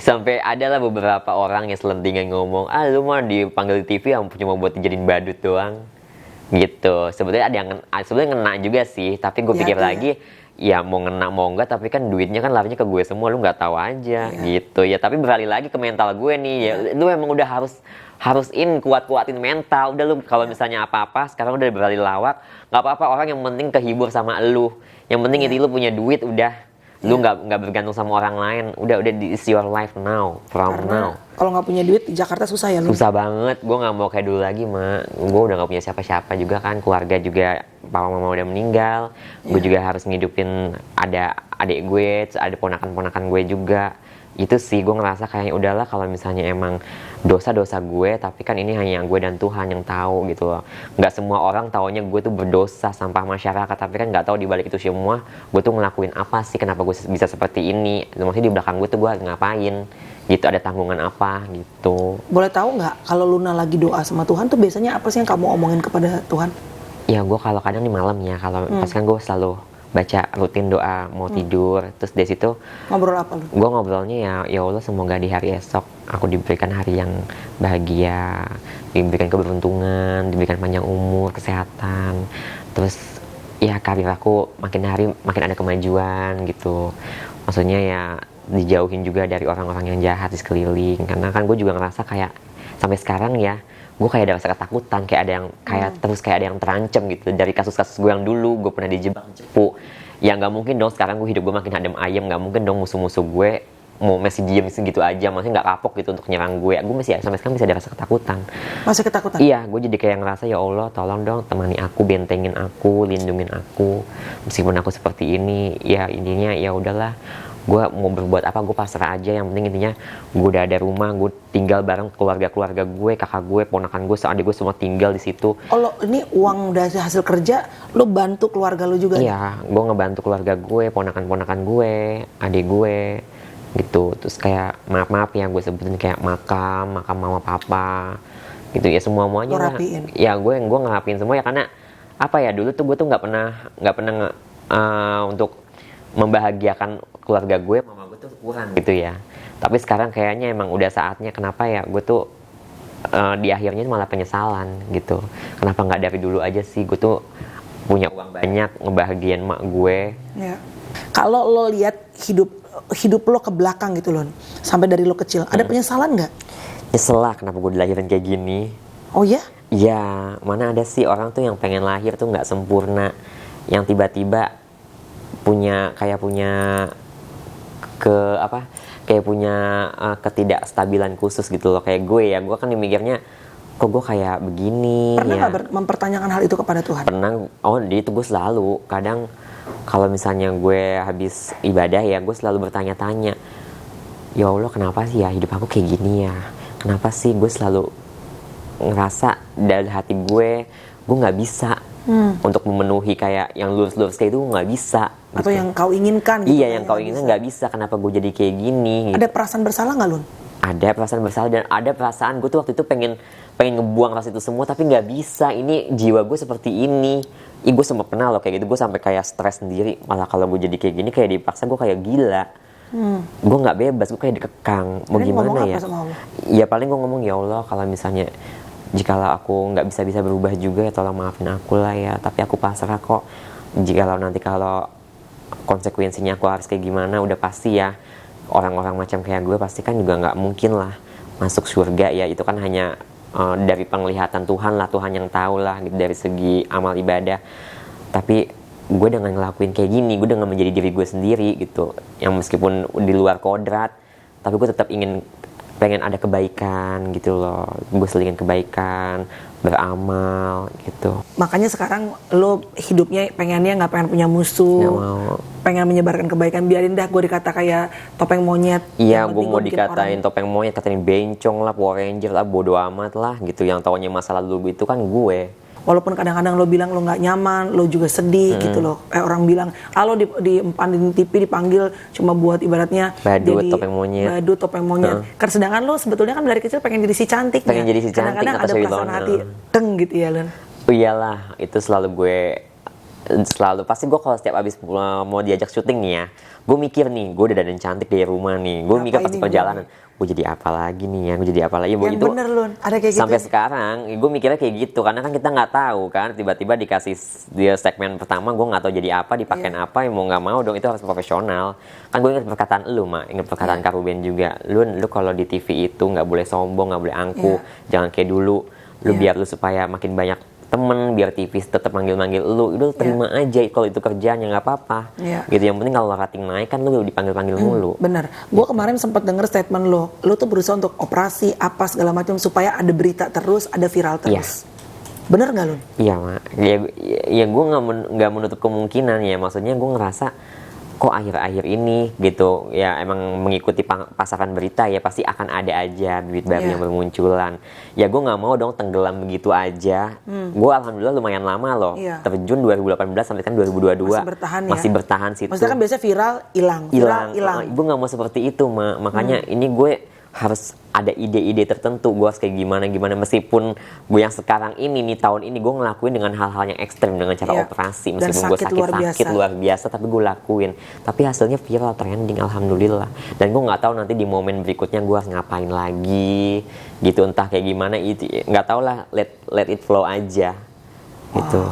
Sampai ada lah beberapa orang yang selentingan ngomong, lu mah dipanggil di TV yang cuma buat dijadiin badut doang gitu. Sebetulnya ada yang sebenarnya ngena juga sih, tapi gue pikir lagi ya mau ngena mau enggak, tapi kan duitnya kan larinya ke gue semua, lu nggak tahu aja gitu ya. Tapi beralih lagi ke mental gue nih, ya lu emang udah harus kuat-kuatin mental. Udah lu kalau misalnya apa-apa sekarang udah beralih lawak, nggak apa-apa, orang yang penting kehibur sama lu, yang penting itu lu punya duit, udah Lu nggak bergantung sama orang lain. Udah it's your life now, from now. Kalau nggak punya duit di Jakarta susah ya lu? Susah banget. Gue nggak mau kayak dulu lagi, Mak. Gue udah nggak punya siapa-siapa juga kan. Keluarga juga, papa mama udah meninggal. Gue juga harus ngidupin ada adik gue, ada ponakan-ponakan gue juga. Itu sih gue ngerasa kayak udahlah kalau misalnya emang dosa-dosa gue, tapi kan ini hanya gue dan Tuhan yang tahu gitu loh. Nggak semua orang taunya gue tuh berdosa, sampah masyarakat, tapi kan nggak tahu di balik itu semua gue tuh ngelakuin apa sih, kenapa gue bisa seperti ini. Maksudnya di belakang gue tuh gue ngapain gitu, ada tanggungan apa gitu. Boleh tahu nggak kalau Luna lagi doa sama Tuhan tuh biasanya apa sih yang kamu omongin kepada Tuhan? Ya gue kalau kadang di malam ya, kalau pas kan gue selalu baca rutin doa mau tidur, terus dari situ ngobrol apa lu? Gue ngobrolnya ya Allah semoga di hari esok aku diberikan hari yang bahagia, diberikan keberuntungan, diberikan panjang umur, kesehatan, terus ya karir aku makin hari makin ada kemajuan gitu. Maksudnya ya dijauhin juga dari orang-orang yang jahat di sekeliling, karena kan gue juga ngerasa kayak sampai sekarang ya gue kayak ada rasa ketakutan, kayak ada yang terus kayak ada yang terancam gitu dari kasus-kasus gue yang dulu gue pernah dijebak cepu. Ya nggak mungkin dong sekarang gue hidup gue makin adem ayem, nggak mungkin dong musuh-musuh gue mau masih diem gitu aja, maksudnya nggak kapok gitu untuk nyerang gue. Gue masih sampai sekarang masih ada rasa ketakutan. Masih ketakutan? Iya, gue jadi kayak ngerasa ya Allah tolong dong temani aku, bentengin aku, lindungin aku meskipun aku seperti ini. Ya intinya ya udahlah, gue mau berbuat apa gue pasrah aja, yang penting intinya gue udah ada rumah, gue tinggal bareng keluarga gue, kakak gue, ponakan gue, adik gue semua tinggal di situ. Oh lo ini uang dari hasil kerja lo bantu keluarga lo juga? Iya, gue ngebantu keluarga gue, ponakan gue, adik gue gitu. Terus kayak maaf ya gue sebutin kayak makam mama papa gitu ya, semuanya lah. Ya gue ngerapiin semua ya, karena apa ya, dulu tuh gue tuh nggak pernah untuk membahagiakan keluarga gue, mama gue tuh kurang gitu ya. Tapi sekarang kayaknya emang udah saatnya, kenapa ya gue tuh di akhirnya malah penyesalan gitu. Kenapa nggak dari dulu aja sih, gue tuh punya uang banyak ngebahagiain mak gue. Ya. Kalau lo lihat hidup lo ke belakang gitu loh, sampai dari lo kecil, ada penyesalan nggak? Nyesel lah kenapa gue dilahirin kayak gini. Oh ya? Ya, mana ada sih orang tuh yang pengen lahir tuh nggak sempurna, yang tiba-tiba punya ketidakstabilan khusus gitu loh. Kayak gue ya, gue kan mikirnya kok gue kayak begini. Pernah ya nggak mempertanyakan hal itu kepada Tuhan? Pernah. Jadi itu gue selalu kadang kalau misalnya gue habis ibadah ya, gue selalu bertanya-tanya, ya Allah kenapa sih ya hidup aku kayak gini ya, kenapa sih gue selalu ngerasa dari hati gue nggak bisa untuk memenuhi kayak yang lurus-lurus kayak itu, nggak bisa gitu. Atau yang kau inginkan gitu. Iya, yang kau inginkan nggak bisa. Kenapa gue jadi kayak gini gitu. Ada perasaan bersalah nggak Lun? Ada perasaan bersalah, dan ada perasaan gue tuh waktu itu pengen ngebuang rasa itu semua, tapi nggak bisa. Ini jiwa gue seperti ini. Gue sempat pernah loh kayak gitu, gue sampai kayak stres sendiri. Malah kalau gue jadi kayak gini, kayak dipaksa, gue kayak gila. Gue nggak bebas, gue kayak dikekang. Mau gimana ya? Ya paling gue ngomong, ya Allah kalau misalnya jikalau aku nggak bisa berubah juga ya tolong maafin aku lah ya. Tapi aku pasrah kok. Jikalau nanti kalau konsekuensinya aku harus kayak gimana, udah pasti ya orang-orang macam kayak gue pasti kan juga nggak mungkin lah masuk surga ya. Itu kan hanya dari penglihatan Tuhan lah, Tuhan yang tahu lah gitu, dari segi amal ibadah. Tapi gue dengan ngelakuin kayak gini, gue dengan menjadi diri gue sendiri gitu, yang meskipun di luar kodrat, tapi gue tetap pengen ada kebaikan gitu loh. Gue selingin kebaikan, beramal gitu. Makanya sekarang lo hidupnya pengennya nggak pengen punya musuh, nggak mau, pengen menyebarkan kebaikan. Biarin dah gue dikata kayak topeng monyet. Iya, gue mau dikatain topeng monyet, katain bencong lah, Power Ranger lah, bodo amat lah gitu. Yang taunya masa lalu itu kan gue. Walaupun kadang-kadang lo bilang lo nggak nyaman, lo juga sedih gitu loh. Orang bilang, lo di TV dipanggil cuma buat ibaratnya badut, jadi topeng monyet. Badut, topeng monyet. Kan sedangkan lo sebetulnya kan dari kecil pengen jadi si cantik. Pengen jadi si cantik. Kadang-kadang ada perasaan hati teng gitu ya, Len. Oh iyalah, itu selalu pasti gue kalau setiap abis mau diajak syuting nih ya, gue mikir nih, gue udah dandan cantik dari rumah nih, gue mikir pas perjalanan, gue jadi apa lagi nih ya, gue jadi apa lagi. Yang itu bener Lun, ada kayak gitu. Sampai sekarang, gue mikirnya kayak gitu, karena kan kita nggak tahu kan, tiba-tiba dikasih dia segmen pertama, gue nggak tahu jadi apa, dipakein apa, mau nggak mau dong, itu harus profesional. Kan gue inget perkataan lu, Mak, inget perkataan Kak Ruben juga, lu kalau di TV itu nggak boleh sombong, nggak boleh angkuh, jangan kayak dulu, biar lu supaya makin banyak temen, biar TV tetap manggil-manggil lu, udah terima aja kalau itu kerjaan ya nggak apa-apa. Gitu, yang penting kalau rating naik kan lu dipanggil-panggil mulu. Bener, gue kemarin sempat denger statement lo tuh berusaha untuk operasi apa segala macam supaya ada berita terus, ada viral terus. Bener nggak lu? Iya mak, ya gue nggak menutup kemungkinan ya, maksudnya gue ngerasa kok akhir-akhir ini gitu ya emang mengikuti pasaran berita ya pasti akan ada aja duit baru yang bermunculan. Ya gue nggak mau dong tenggelam begitu aja. Gue alhamdulillah lumayan lama loh, terjun 2018 sampai kan 2022 masih bertahan situ. Maksudnya kan biasanya viral hilang. Gue nggak mau seperti itu makanya ini gue harus ada ide-ide tertentu gue harus kayak gimana meskipun gue yang sekarang ini nih tahun ini gue ngelakuin dengan hal-hal yang ekstrem dengan cara operasi meskipun gue sakit luar biasa tapi gue lakuin tapi hasilnya viral trending alhamdulillah dan gue nggak tahu nanti di momen berikutnya gue harus ngapain lagi gitu entah kayak gimana itu nggak tahu lah let it flow aja gitu.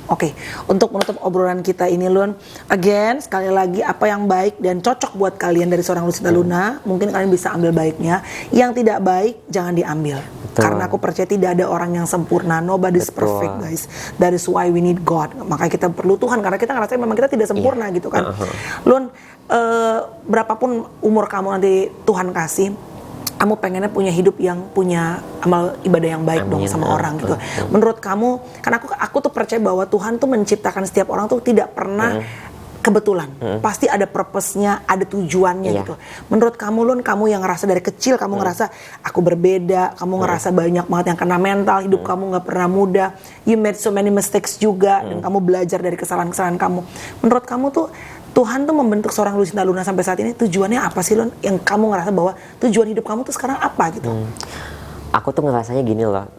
Oke, untuk menutup obrolan kita ini Lun, again sekali lagi apa yang baik dan cocok buat kalian dari seorang Lucinta Luna, mungkin kalian bisa ambil baiknya. Yang tidak baik jangan diambil. Betul. Karena aku percaya tidak ada orang yang sempurna, nobody's perfect guys. That is why we need God. Makanya kita perlu Tuhan karena kita ngerasa memang kita tidak sempurna gitu kan. Lun, berapapun umur kamu nanti Tuhan kasih, kamu pengennya punya hidup yang punya amal ibadah yang baik dong sama orang gitu. Menurut kamu, kan aku tuh percaya bahwa Tuhan tuh menciptakan setiap orang tuh tidak pernah kebetulan. Pasti ada purpose-nya, ada tujuannya gitu. Menurut kamu Lun, kamu yang ngerasa dari kecil kamu ngerasa aku berbeda, kamu ngerasa banyak banget yang kena mental, hidup kamu nggak pernah mudah. You made so many mistakes juga dan kamu belajar dari kesalahan-kesalahan kamu. Menurut kamu tuh Tuhan tuh membentuk seorang Lucinta Luna sampai saat ini tujuannya apa sih Lun? Yang kamu ngerasa bahwa tujuan hidup kamu tuh sekarang apa gitu? Aku tuh ngerasanya gini loh.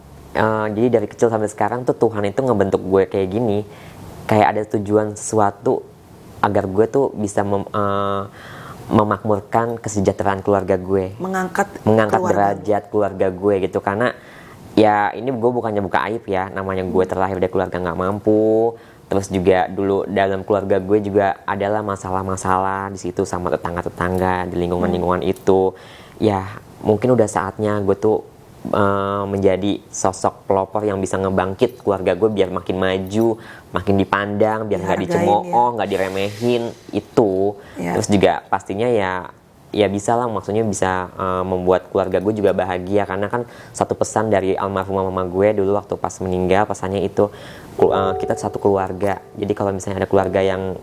Jadi dari kecil sampai sekarang tuh Tuhan itu ngebentuk gue kayak gini. Kayak ada tujuan sesuatu agar gue tuh bisa memakmurkan kesejahteraan keluarga gue. Mengangkat derajat keluarga gue gitu. Karena ya ini gue bukannya buka aib ya. Namanya gue terlahir dari keluarga gak mampu. Terus juga dulu dalam keluarga gue juga adalah masalah-masalah di situ sama tetangga-tetangga di lingkungan-lingkungan itu. Ya mungkin udah saatnya gue tuh menjadi sosok pelopor yang bisa ngebangkit keluarga gue biar makin maju, makin dipandang, biar nggak dicemooh, nggak diremehin itu. Terus juga pastinya ya bisa lah, maksudnya bisa membuat keluarga gue juga bahagia karena kan satu pesan dari almarhumah mama gue dulu waktu pas meninggal pesannya itu kita satu keluarga. Jadi kalau misalnya ada keluarga yang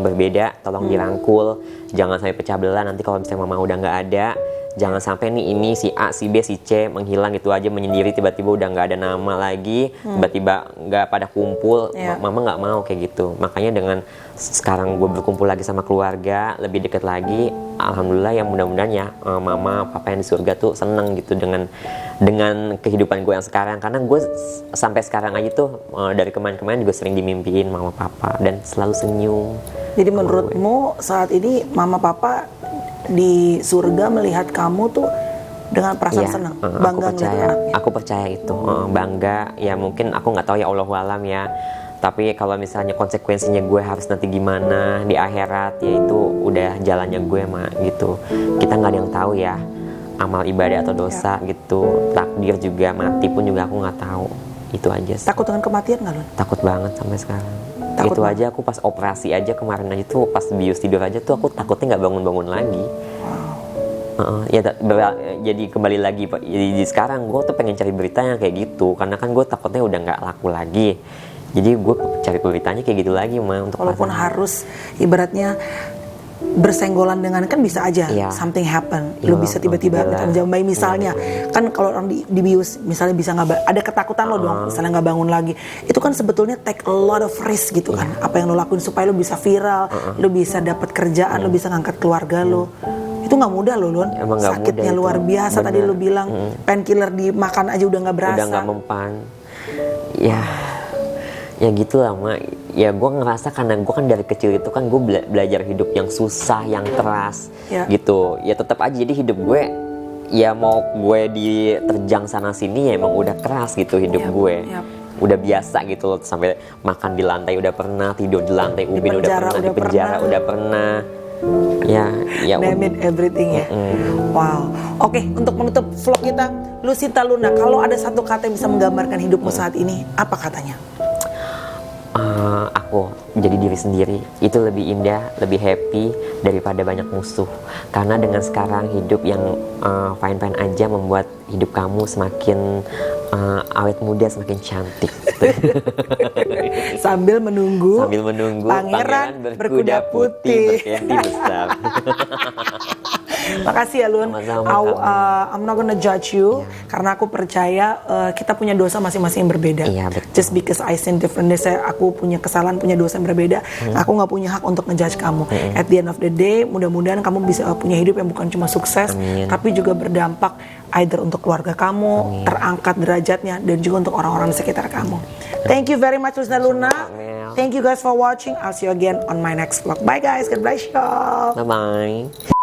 berbeda tolong dirangkul, jangan sampai pecah belah nanti kalau misalnya mama udah nggak ada. Jangan sampai nih ini si A, si B, si C menghilang gitu aja menyendiri tiba-tiba udah nggak ada nama lagi, tiba-tiba nggak pada kumpul, mama nggak mau kayak gitu. Makanya dengan sekarang gue berkumpul lagi sama keluarga, lebih dekat lagi, alhamdulillah ya mudah-mudahan ya mama, papa yang di surga tuh seneng gitu dengan kehidupan gue yang sekarang. Karena gue sampai sekarang aja tuh dari kemarin-kemarin juga sering dimimpiin mama papa dan selalu senyum. Jadi menurutmu saat ini mama papa di surga melihat kamu tuh dengan perasaan senang, bangga ngeliat anaknya. Aku percaya itu, bangga. Ya mungkin aku nggak tahu ya Allahu alam ya. Tapi kalau misalnya konsekuensinya gue harus nanti gimana di akhirat, ya itu udah jalannya gue gitu. Kita nggak ada yang tahu ya amal ibadah atau dosa gitu. Takdir juga, mati pun juga aku nggak tahu. Itu aja sih. Takut dengan kematian nggak, Lun? Takut banget sampai sekarang. Itu aja aku pas operasi aja kemarin aja tuh pas bius tidur aja tuh aku takutnya nggak bangun-bangun lagi. Jadi kembali lagi Pak. Jadi sekarang gue tuh pengen cari berita yang kayak gitu karena kan gue takutnya udah nggak laku lagi. Jadi gue cari beritanya kayak gitu lagi untuk walaupun harus ibaratnya bersenggolan dengan kan bisa aja something happen, lo bisa tiba-tiba menjambai misalnya kan kalau orang di bius misalnya bisa nggak ada ketakutan lo dong misalnya nggak bangun lagi itu kan sebetulnya take a lot of risk gitu kan apa yang lo lakuin supaya lo bisa viral, lo bisa dapat kerjaan, lo bisa ngangkat keluarga lo itu nggak mudah lo Lun, sakitnya luar biasa. Bener. Tadi lo bilang painkiller dimakan aja udah nggak berasa, udah nggak mempan ya gitu lah Mak. Ya gue ngerasa karena gue kan dari kecil itu kan gue belajar hidup yang susah, yang keras gitu. Ya tetap aja jadi hidup gue ya mau gue diterjang sana sini ya emang udah keras gitu hidup gue. Udah biasa gitu loh sampai makan di lantai udah pernah, tidur di lantai ubin udah pernah, di penjara udah pernah. Ya name it everything ya. Wow. Oke, untuk menutup vlog kita, Lucinta Luna, kalau ada satu kata yang bisa menggambarkan hidupmu saat ini, apa katanya? Aku jadi diri sendiri itu lebih indah, lebih happy daripada banyak musuh. Karena dengan sekarang hidup yang fine-fine aja membuat hidup kamu semakin awet muda, semakin cantik. Sambil menunggu pangeran berkuda putih berkenti besar. Makasih ya Lun. I'm not gonna judge you karena aku percaya kita punya dosa masing-masing yang berbeda. Iya, betul. Just because I sin different, aku punya kesalahan, punya dosa yang berbeda. Aku nggak punya hak untuk ngejudge kamu. At the end of the day, mudah-mudahan kamu bisa punya hidup yang bukan cuma sukses, tapi juga berdampak either untuk keluarga kamu, terangkat derajatnya, dan juga untuk orang-orang di sekitar kamu. Thank you very much Lucinta Luna. Thank you guys for watching. I'll see you again on my next vlog. Bye guys. God bless you. Bye bye.